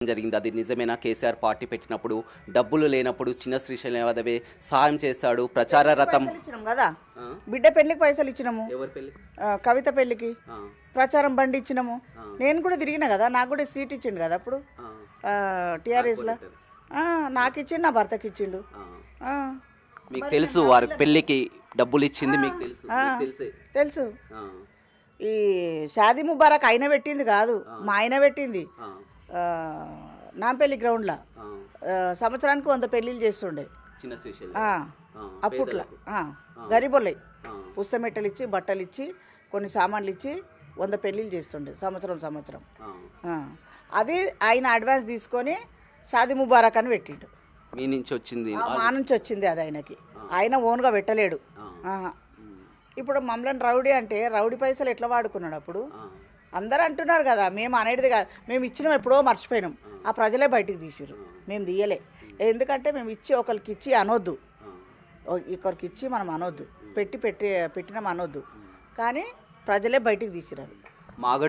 జరిగింది. అది నిజమేనా? కేసీఆర్ పార్టీ పెట్టినప్పుడు డబ్బులు లేనప్పుడు చిన్న శ్రీశైలం యాదవే సాయం చేశాడు. ప్రచార రథం ఇచ్చినాం కదా, బిడ్డ పెళ్లికి పైసలు ఇచ్చినాము, ఎవరి పెళ్లి? కవిత పెళ్లికి ప్రచారం బండి ఇచ్చినాము. నేను కూడా తిరిగిన కదా, నాకు కూడా సీట్ ఇచ్చిండు కదా అప్పుడు టీఆర్ఎస్లో. నాకు ఇచ్చిండు, నా భర్తకి ఇచ్చిండు. మీకు తెలుసు వారి పెళ్లికి డబ్బులు ఇచ్చింది, మీకు తెలుసు? తెలుసు. ఈ షాదీ ముబారక్ ఆయన పెట్టింది కాదు, మా ఆయన పెట్టింది. నాంపల్లి గ్రౌండ్లో సంవత్సరానికి 100 పెళ్ళిళ్ళు చేస్తుండే చిన్న శ్రీశైలం అప్పట్లో. గరీబోళ్ళై పుస్తమెట్టలు ఇచ్చి, బట్టలు ఇచ్చి, కొన్ని సామాన్లు ఇచ్చి 100 పెళ్ళిళ్ళు చేస్తుండే సంవత్సరం. అది ఆయన అడ్వాన్స్ తీసుకొని షాదీ ముబారక్ అని పెట్టిండు. మీ నుంచి వచ్చింది? మా నుంచి వచ్చింది అది ఆయనకి. ఆయన ఓన్గా పెట్టలేడు. ఇప్పుడు మమ్మల్ని రౌడీ అంటే రౌడీ పైసలు ఎట్లా వాడుకున్నాడు అప్పుడు? అందరూ అంటున్నారు కదా, మేము అనేది కాదు, మేము ఇచ్చినాం ఎప్పుడో మర్చిపోయినాం. ఆ ప్రజలే బయటికి తీసిరు, మేము తీయలే. ఎందుకంటే మేము ఇచ్చి ఒకరికి ఇచ్చి అనొద్దు, ఒకరికి ఇచ్చి మనం అనొద్దు, పెట్టినాం అనొద్దు. కానీ ప్రజలే బయటికి తీసిరారు. మాగండి